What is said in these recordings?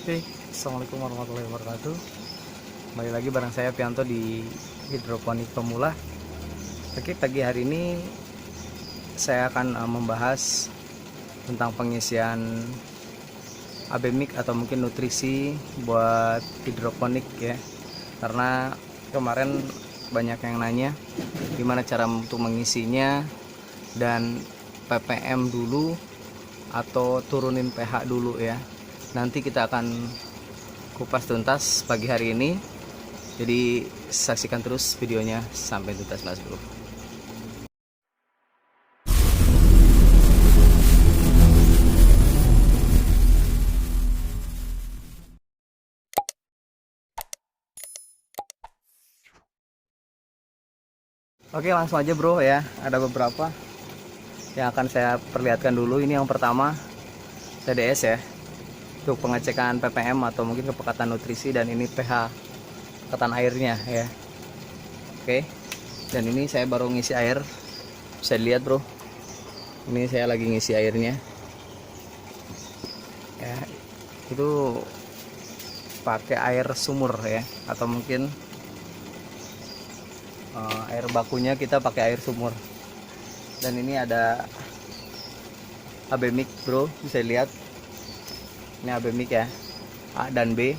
Oke, Assalamualaikum warahmatullahi wabarakatuh. Kembali lagi bareng saya Pianto di Hidroponik Pemula. Oke, pagi hari ini saya akan membahas tentang pengisian abemik atau mungkin nutrisi buat hidroponik ya. Karena kemarin banyak yang nanya gimana cara untuk mengisinya dan ppm dulu atau turunin pH dulu ya. Nanti kita akan kupas tuntas pagi hari ini. Jadi saksikan terus videonya sampai tuntas Mas Bro. Oke, langsung aja bro ya. Ada beberapa yang akan saya perlihatkan dulu. Ini yang pertama TDS ya, untuk pengecekan ppm atau mungkin kepekatan nutrisi, dan ini pH, kepekatan airnya ya. Oke, dan ini saya baru ngisi air, bisa dilihat bro, ini saya lagi ngisi airnya ya. Itu pakai air sumur ya, atau mungkin air bakunya kita pakai air sumur. Dan ini ada abemik bro, bisa dilihat ini abemik ya, A dan B.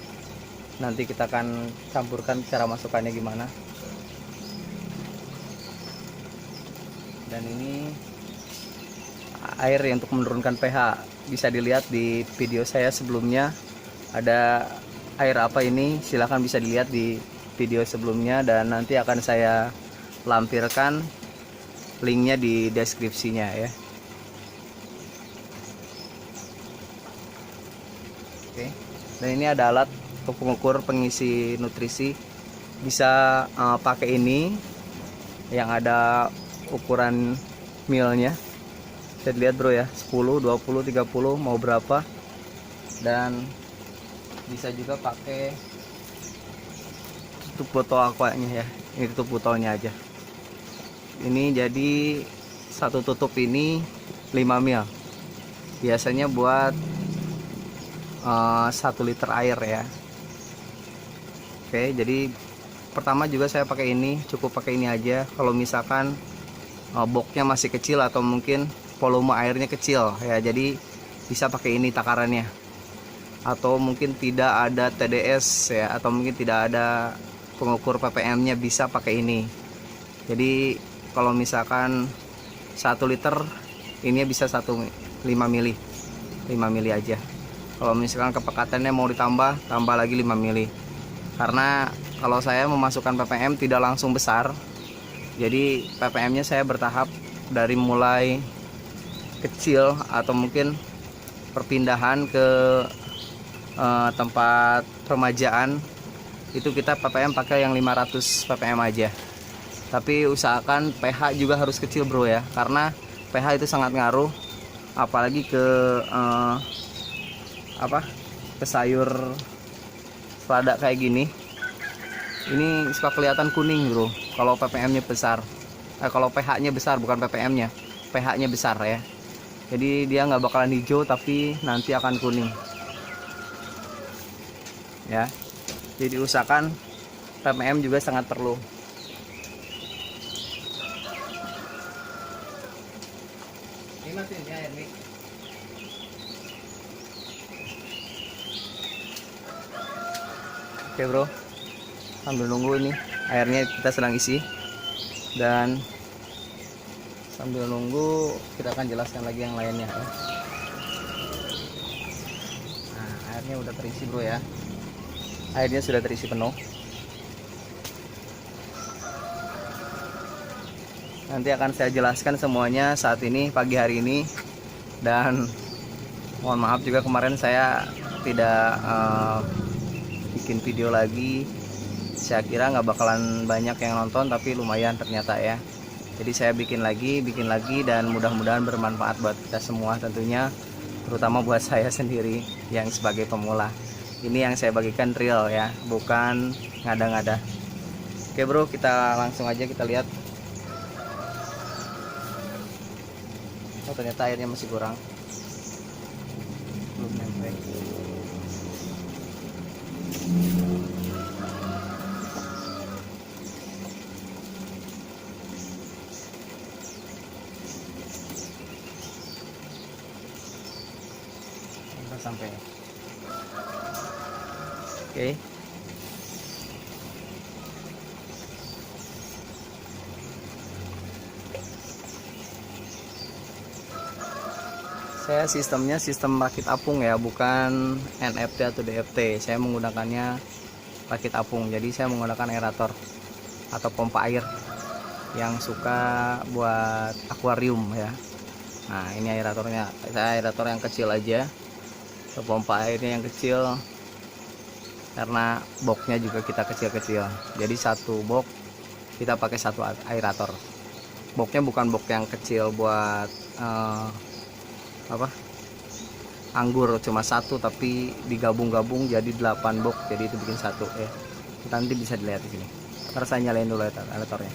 Nanti kita akan campurkan cara masukannya gimana. Dan ini air yang untuk menurunkan pH, bisa dilihat di video saya sebelumnya ada air apa ini, silahkan bisa dilihat di video sebelumnya, dan nanti akan saya lampirkan linknya di deskripsinya ya. Oke, dan ini ada alat untuk mengukur pengisi nutrisi, bisa pakai ini yang ada ukuran milnya, bisa dilihat bro ya, 10, 20, 30 mau berapa. Dan bisa juga pakai tutup botol aquanya ya, ini tutup botolnya aja. Ini jadi satu tutup ini 5 ml, biasanya buat 1 liter air ya. Oke, jadi pertama juga saya pakai ini, cukup pakai ini aja. Kalau misalkan boxnya masih kecil atau mungkin volume airnya kecil ya, jadi bisa pakai ini takarannya. Atau mungkin tidak ada TDS ya, atau mungkin tidak ada pengukur ppm nya, bisa pakai ini. Jadi kalau misalkan 1 liter ini bisa 5 mili, 5 mili aja. Kalau misalkan kepekatannya mau ditambah, tambah lagi 5 mili. Karena kalau saya memasukkan ppm tidak langsung besar, jadi ppm nya saya bertahap, dari mulai kecil atau mungkin perpindahan ke tempat permajaan itu kita ppm pakai yang 500 ppm aja. Tapi usahakan pH juga harus kecil bro ya, karena pH itu sangat ngaruh, apalagi ke ke sayur selada kayak gini. Ini suka kelihatan kuning bro kalau ppm nya besar, kalau pH nya besar, bukan ppm nya, pH nya besar ya. Jadi dia nggak bakalan hijau, tapi nanti akan kuning ya. Jadi usahakan ppm juga sangat perlu. Ini masih ini air nih. Oke bro, sambil nunggu ini airnya kita sedang isi, dan sambil nunggu kita akan jelaskan lagi yang lainnya ya. Nah, airnya udah terisi bro ya, airnya sudah terisi penuh. Nanti akan saya jelaskan semuanya saat ini, pagi hari ini. Dan mohon maaf juga kemarin saya tidak bikin video lagi. Saya kira nggak bakalan banyak yang nonton, tapi lumayan ternyata ya. Jadi saya bikin lagi, dan mudah-mudahan bermanfaat buat kita semua tentunya, terutama buat saya sendiri yang sebagai pemula. Ini yang saya bagikan real ya, bukan ngada-ngada. Oke bro, kita langsung aja kita lihat. Oh, ternyata airnya masih kurang, belum nyampe. sampai. Oke. Saya sistemnya sistem rakit apung ya, bukan NFT atau DFT. Saya menggunakannya rakit apung. Jadi saya menggunakan aerator atau pompa air yang suka buat akuarium ya. Nah, ini aeratornya. Saya aerator yang kecil aja. Pompa airnya yang kecil karena boxnya juga kita kecil-kecil. Jadi satu box kita pakai satu aerator. Boxnya bukan box yang kecil buat anggur cuma satu, tapi digabung-gabung jadi 8 box, jadi itu bikin satu ya. Kita nanti bisa dilihat di sini. Ntar saya nyalain dulu aeratornya.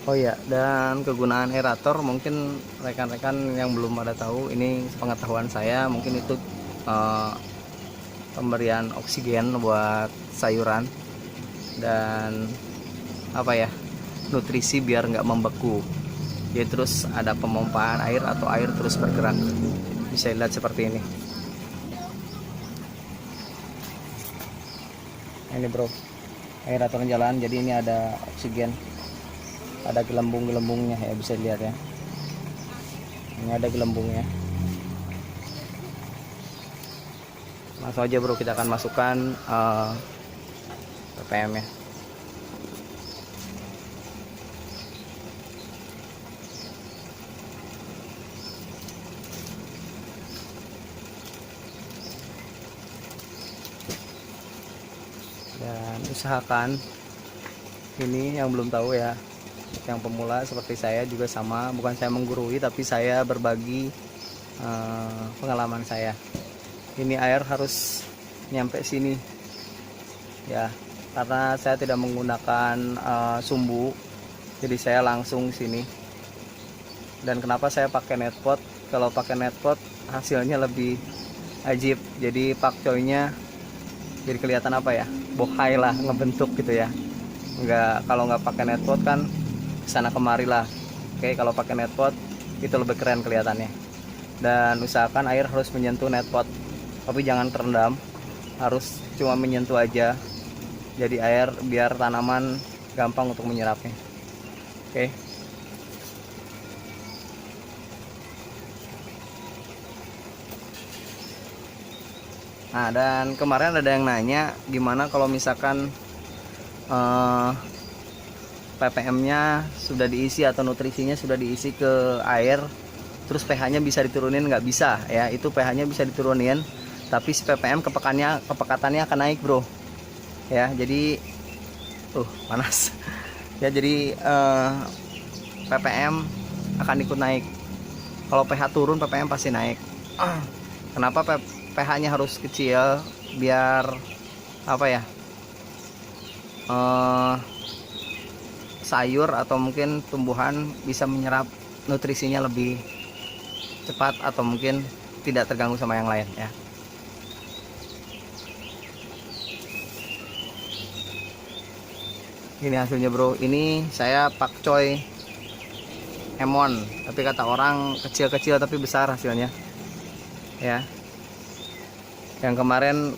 Oh ya, dan kegunaan aerator mungkin rekan-rekan yang belum pada tahu, ini pengetahuan saya, mungkin itu pemberian oksigen buat sayuran dan nutrisi biar nggak membeku. Jadi terus ada pemompaan air atau air terus bergerak. Bisa dilihat seperti ini. Ini bro, aeratornya jalan, jadi ini ada oksigen. Ada gelembung-gelembungnya ya, bisa dilihat ya. Ini ada gelembungnya. Langsung aja bro, kita akan masukkan ppm nya. Dan usahakan, ini yang belum tahu ya, yang pemula seperti saya juga sama, bukan saya menggurui tapi saya berbagi pengalaman saya. Ini air harus nyampe sini ya, karena saya tidak menggunakan sumbu, jadi saya langsung sini. Dan kenapa saya pakai netpot? Kalau pakai netpot hasilnya lebih ajib, jadi pakcoynya jadi kelihatan bohai lah, ngebentuk gitu ya. Kalau nggak pakai netpot kan sana kemari lah. Oke, kalau pakai netpot itu lebih keren kelihatannya. Dan usahakan air harus menyentuh netpot, tapi jangan terendam, harus cuma menyentuh aja. Jadi air biar tanaman gampang untuk menyerapnya. Oke. Nah, dan kemarin ada yang nanya gimana kalau misalkan ppm-nya sudah diisi atau nutrisinya sudah diisi ke air, terus pH-nya bisa diturunin? Nggak bisa ya, itu pH-nya bisa diturunin, tapi si ppm kepekatannya akan naik bro ya. Jadi panas ya, jadi ppm akan ikut naik. Kalau pH turun, ppm pasti naik. Kenapa pH-nya harus kecil? Biar sayur atau mungkin tumbuhan bisa menyerap nutrisinya lebih cepat atau mungkin tidak terganggu sama yang lain ya. Ini hasilnya bro, ini saya pakcoy emon, tapi kata orang kecil-kecil tapi besar hasilnya ya. Yang kemarin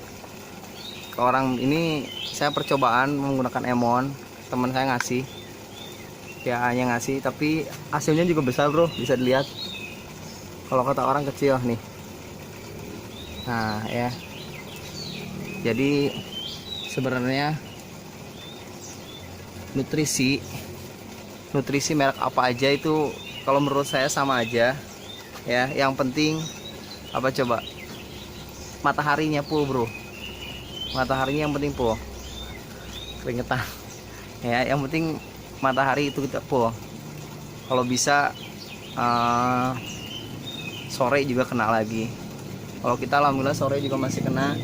ke orang ini saya percobaan menggunakan emon, teman saya ngasih ya, hanya ngasih, tapi hasilnya juga besar bro, bisa dilihat. Kalau kata orang kecil nih, nah ya, jadi sebenarnya nutrisi merek apa aja itu kalau menurut saya sama aja ya. Yang penting mataharinya full bro, mataharinya yang penting full, keringetan ya, yang penting matahari itu kita full. Kalau bisa sore juga kena lagi. Kalau kita alhamdulillah sore juga masih kena,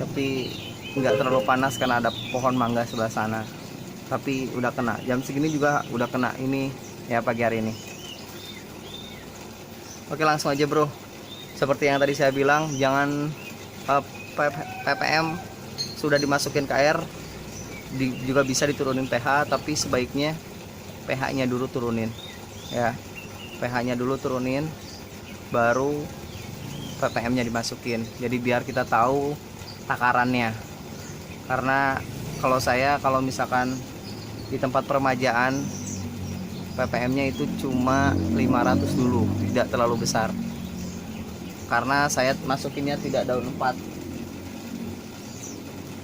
tapi nggak terlalu panas karena ada pohon mangga sebelah sana. Tapi udah kena, jam segini juga udah kena ini ya, pagi hari ini. Oke, langsung aja bro. Seperti yang tadi saya bilang, jangan ppm sudah dimasukin ke air juga bisa diturunin pH, tapi sebaiknya pH-nya dulu turunin ya. pH-nya dulu turunin, baru ppm-nya dimasukin. Jadi biar kita tahu takarannya. Karena kalau misalkan di tempat peremajaan, ppm-nya itu cuma 500 dulu, tidak terlalu besar. Karena saya masukinnya tidak daun 4,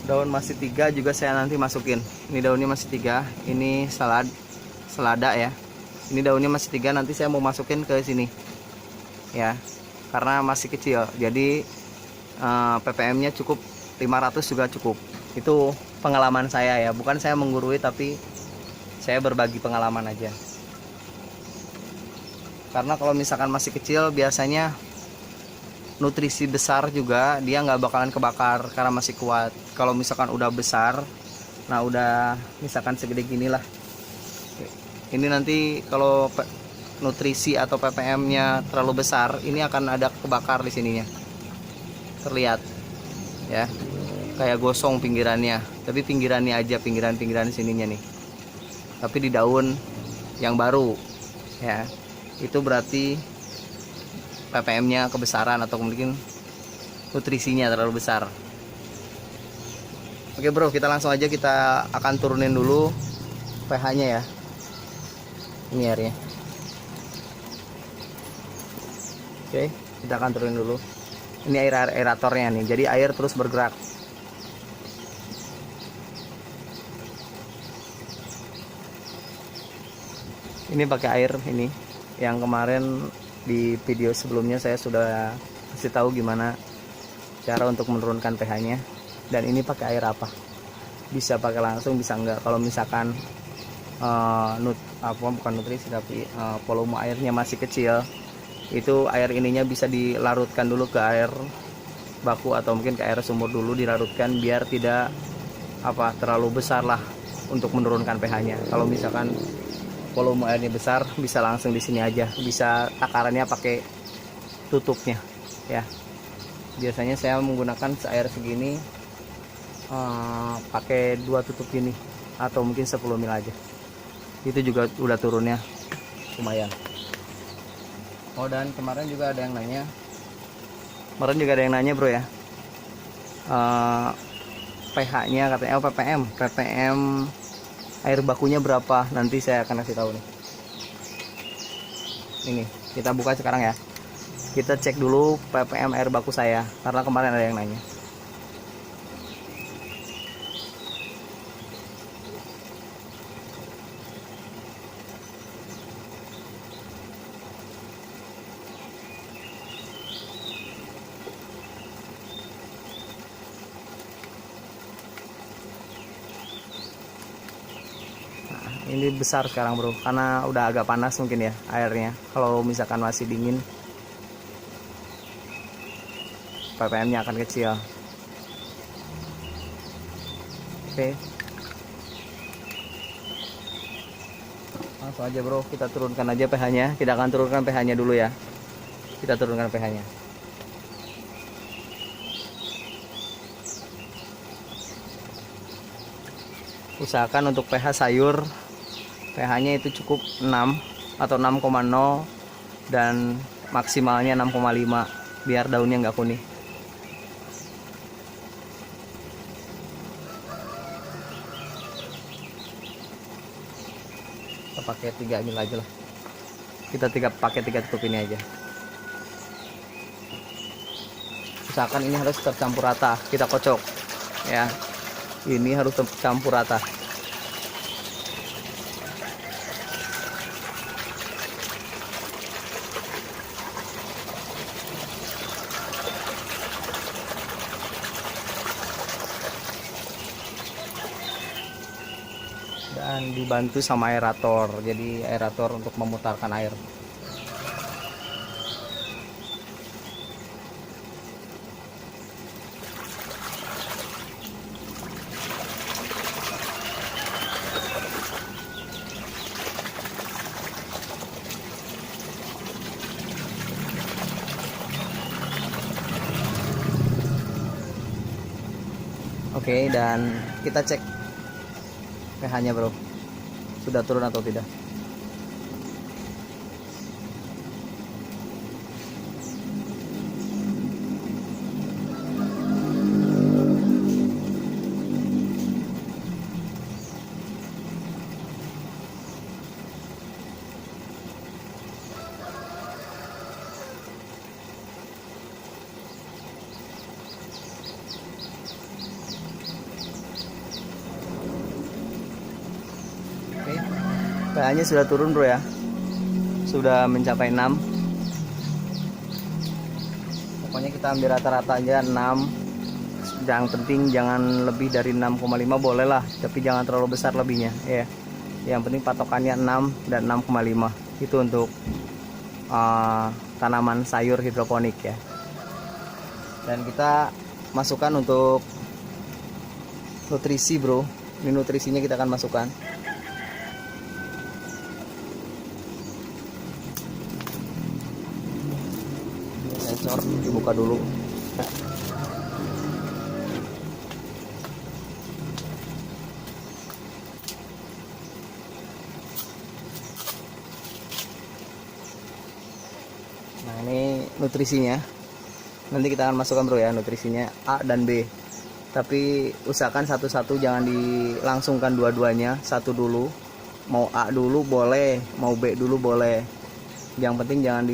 daun masih 3 juga saya nanti masukin. Ini daunnya masih 3, ini selada ya. Ini daunnya masih 3, nanti saya mau masukin ke sini ya, karena masih kecil. Jadi ppm-nya cukup 500 juga cukup. Itu pengalaman saya ya, bukan saya menggurui, tapi saya berbagi pengalaman aja. Karena kalau misalkan masih kecil, biasanya nutrisi besar juga dia nggak bakalan kebakar karena masih kuat. Kalau misalkan udah besar, nah udah misalkan segede gini lah, ini nanti kalau nutrisi atau ppm-nya terlalu besar, ini akan ada kebakar di sininya, terlihat ya, kayak gosong pinggirannya. Tapi pinggirannya aja, pinggiran sininya nih. Tapi di daun yang baru ya, itu berarti ppm-nya kebesaran atau mungkin nutrisinya terlalu besar. Oke bro, kita langsung aja, kita akan turunin dulu pH-nya ya. Ini airnya. Oke, kita akan turunin dulu. Ini aeratornya nih, jadi air terus bergerak. Ini pakai air ini, yang kemarin di video sebelumnya saya sudah kasih tahu gimana cara untuk menurunkan pH-nya. Dan ini pakai air apa? Bisa pakai langsung, bisa enggak. Kalau misalkan bukan nutrisi tapi volume airnya masih kecil, itu air ininya bisa dilarutkan dulu ke air baku atau mungkin ke air sumur dulu, dilarutkan biar tidak terlalu besar lah untuk menurunkan pH-nya. Kalau misalkan volume airnya besar, bisa langsung di sini aja, bisa takarannya pakai tutupnya ya. Biasanya saya menggunakan air segini pakai 2 tutup ini, atau mungkin 10 ml aja, itu juga udah turunnya lumayan. Oh, dan kemarin juga ada yang nanya, bro ya, pH-nya katanya ppm air bakunya berapa, nanti saya akan kasih tahu nih. Ini kita buka sekarang ya, kita cek dulu ppm air baku saya, karena kemarin ada yang nanya. Ini besar sekarang bro, karena udah agak panas mungkin ya airnya. Kalau misalkan masih dingin, ppm-nya akan kecil. Oke, langsung aja bro, kita turunkan aja pH-nya. Kita akan turunkan pH-nya dulu ya. Kita turunkan pH-nya. Usahakan untuk pH sayur, pH-nya itu cukup 6 atau 6,0, dan maksimalnya 6,5 biar daunnya nggak kuning. Kita pakai 3 ml aja lah. Kita pakai 3 tutup ini aja. Usahakan ini harus tercampur rata. Kita kocok ya. Ini harus tercampur rata. Dan dibantu sama aerator, jadi aerator untuk memutarkan air. Oke, dan kita cek pH nya bro, sudah turun atau tidak. pH-nya sudah turun bro ya, sudah mencapai 6. Pokoknya kita ambil rata-rata aja 6. Yang penting jangan lebih dari 6,5 boleh lah, tapi jangan terlalu besar lebihnya ya. Yang penting patokannya 6 dan 6,5 itu untuk tanaman sayur hidroponik ya. Dan kita masukkan untuk nutrisi bro. Ini nutrisinya kita akan masukkan. Sensor dibuka dulu. Nah ini nutrisinya. Nanti kita akan masukkan bro ya, nutrisinya A dan B. Tapi usahakan satu-satu, jangan dilangsungkan dua-duanya. Satu dulu, mau A dulu boleh, mau B dulu boleh. Yang penting jangan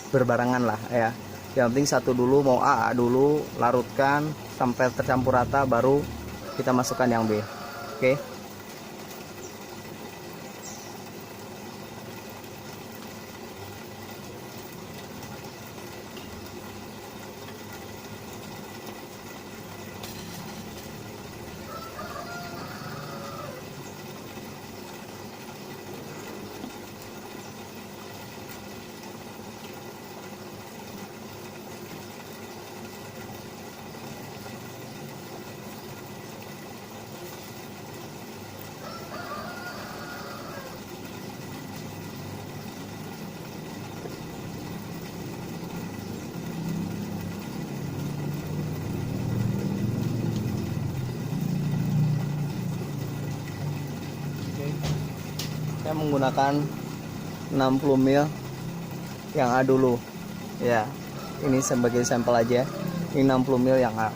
berbarengan lah ya. Yang penting satu dulu, mau A dulu, larutkan sampai tercampur rata, baru kita masukkan yang B. Oke. Saya menggunakan 60 ml yang A dulu ya. Ini sebagai sampel aja. Ini 60 ml yang A.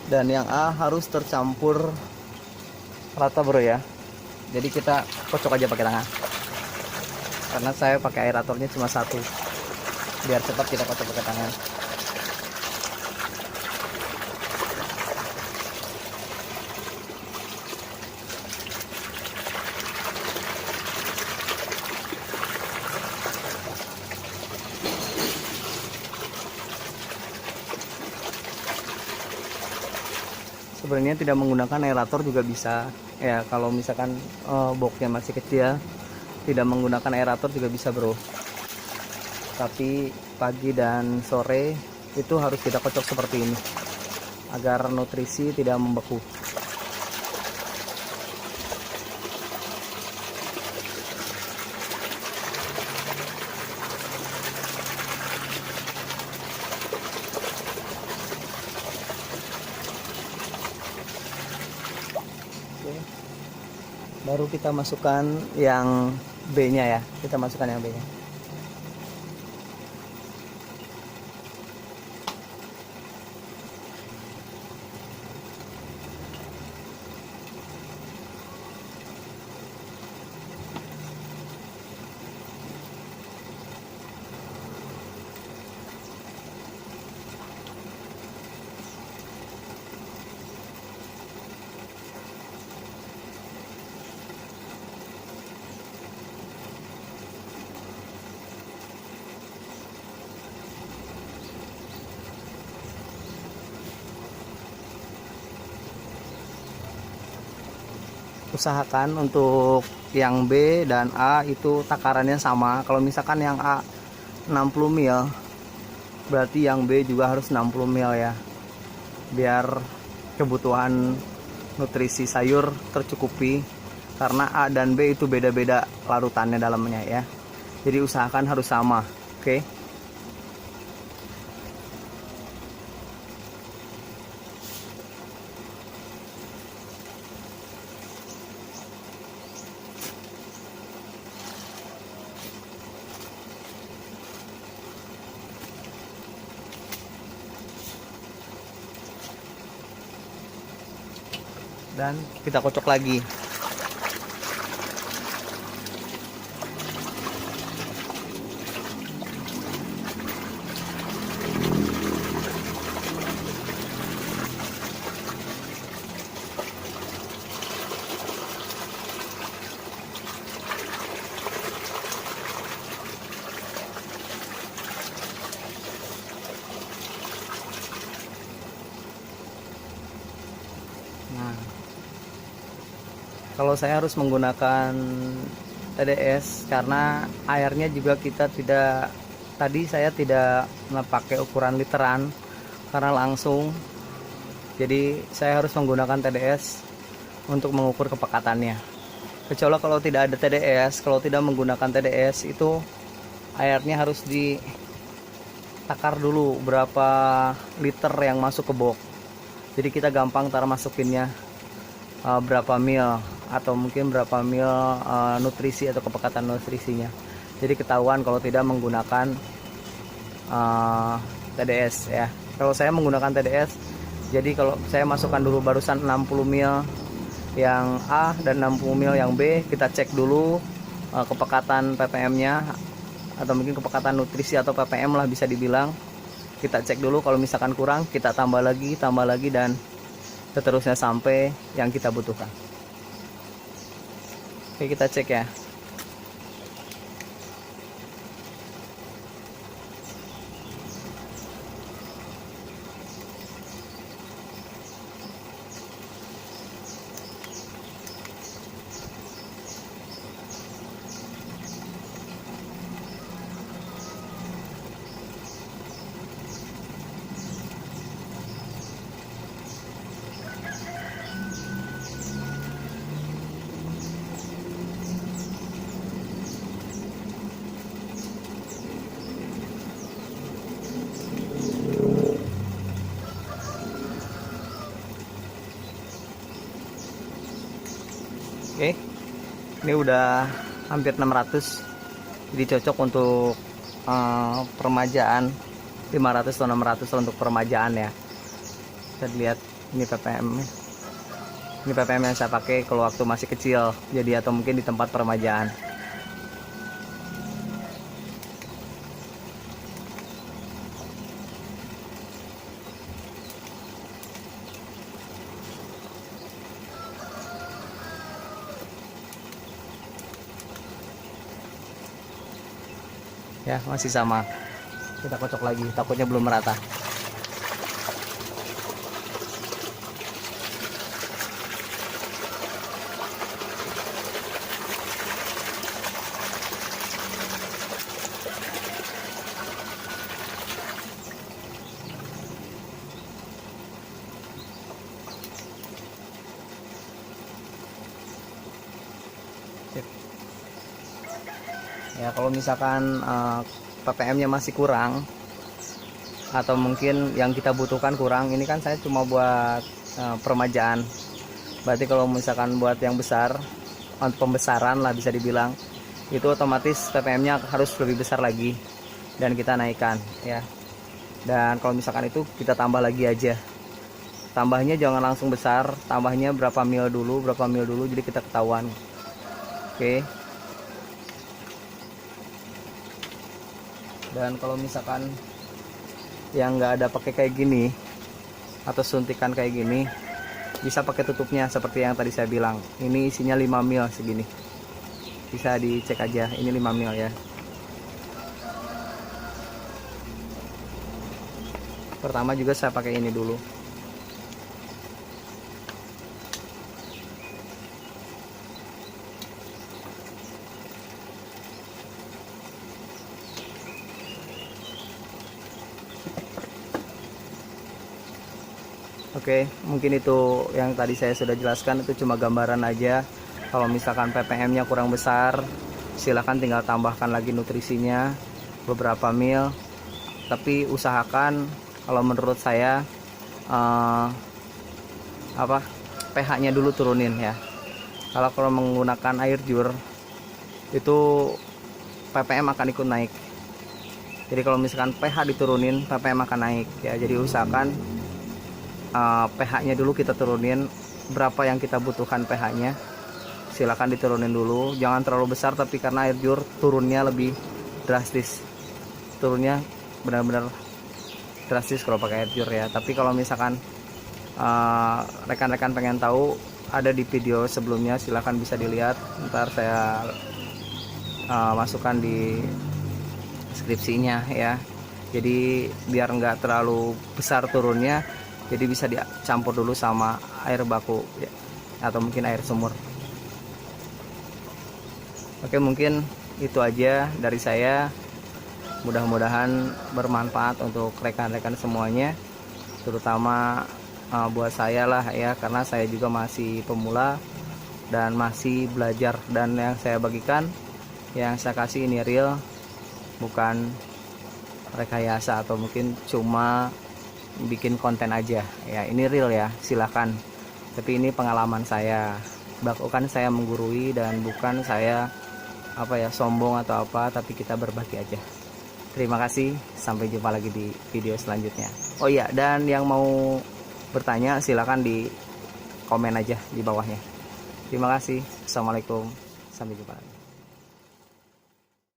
Dan yang A harus tercampur rata bro ya. Jadi kita kocok aja pakai tangan, karena saya pakai aeratornya cuma satu, biar cepat kita kocok pakai tangan. Sebenarnya tidak menggunakan aerator juga bisa ya, kalau misalkan boxnya masih kecil, tidak menggunakan aerator juga bisa bro. Tapi pagi dan sore itu harus kita kocok seperti ini agar nutrisi tidak membeku. Baru kita masukkan yang B nya ya, kita masukkan yang B nya. Usahakan untuk yang B dan A itu takarannya sama. Kalau misalkan yang A 60 ml, berarti yang B juga harus 60 ml ya, biar kebutuhan nutrisi sayur tercukupi, karena A dan B itu beda-beda larutannya dalamnya ya. Jadi usahakan harus sama, oke? Dan kita kocok lagi. Nah, kalau saya harus menggunakan TDS karena airnya juga kita tidak, tadi saya tidak pakai ukuran literan karena langsung, jadi saya harus menggunakan TDS untuk mengukur kepekatannya. Kecuali kalau tidak ada TDS, kalau tidak menggunakan TDS itu airnya harus ditakar dulu berapa liter yang masuk ke box. Jadi kita gampang ntar masukinnya berapa mil atau mungkin berapa mil nutrisi atau kepekatan nutrisinya. Jadi ketahuan kalau tidak menggunakan TDS ya. Kalau saya menggunakan TDS, jadi kalau saya masukkan dulu barusan 60 mil yang A dan 60 mil yang B, kita cek dulu kepekatan ppm-nya atau mungkin kepekatan nutrisi atau ppm lah bisa dibilang. Kita cek dulu, kalau misalkan kurang kita tambah lagi dan seterusnya sampai yang kita butuhkan. Oke, kita cek ya. Oke, ini udah hampir 600, jadi cocok untuk permajaan 500 atau 600 untuk permajaan ya. Kita lihat ini ppm, ini ppm yang saya pakai kalau waktu masih kecil, jadi atau mungkin di tempat permajaan. Ya, masih sama. Kita kocok lagi, takutnya belum merata. Ya, kalau misalkan ppm-nya masih kurang atau mungkin yang kita butuhkan kurang, ini kan saya cuma buat permajaan. Berarti kalau misalkan buat yang besar, untuk pembesaran lah bisa dibilang, itu otomatis ppm-nya harus lebih besar lagi dan kita naikkan ya. Dan kalau misalkan itu kita tambah lagi aja. Tambahnya jangan langsung besar, tambahnya berapa mil dulu jadi kita ketahuan. Oke. Dan kalau misalkan yang nggak ada pakai kayak gini atau suntikan kayak gini, bisa pakai tutupnya seperti yang tadi saya bilang. Ini isinya 5 mil segini, bisa dicek aja, ini 5 mil ya. Pertama juga saya pakai ini dulu. Oke, mungkin itu yang tadi saya sudah jelaskan, itu cuma gambaran aja. Kalau misalkan ppm-nya kurang besar, silahkan tinggal tambahkan lagi nutrisinya beberapa mil. Tapi usahakan, kalau menurut saya, pH-nya dulu turunin ya. Kalau menggunakan air jur itu ppm akan ikut naik. Jadi kalau misalkan pH diturunin, ppm akan naik ya. Jadi usahakan pH-nya dulu kita turunin, berapa yang kita butuhkan pH-nya silakan diturunin dulu, jangan terlalu besar, tapi karena air jur turunnya lebih drastis, turunnya benar-benar drastis kalau pakai air jur ya. Tapi kalau misalkan rekan-rekan pengen tahu, ada di video sebelumnya, silahkan bisa dilihat, ntar saya masukkan di deskripsinya ya. Jadi biar nggak terlalu besar turunnya, jadi bisa dicampur dulu sama air baku ya, atau mungkin air sumur. Oke, mungkin itu aja dari saya. Mudah-mudahan bermanfaat untuk rekan-rekan semuanya, terutama buat saya lah ya, karena saya juga masih pemula dan masih belajar. Dan yang saya bagikan, yang saya kasih ini real, bukan rekayasa atau mungkin cuma bikin konten aja ya. Ini real ya, silahkan. Tapi ini pengalaman saya, bukan saya menggurui dan bukan saya sombong atau apa, tapi kita berbagi aja. Terima kasih, sampai jumpa lagi di video selanjutnya. Oh iya, dan yang mau bertanya silahkan di komen aja di bawahnya. Terima kasih, assalamualaikum, sampai jumpa lagi.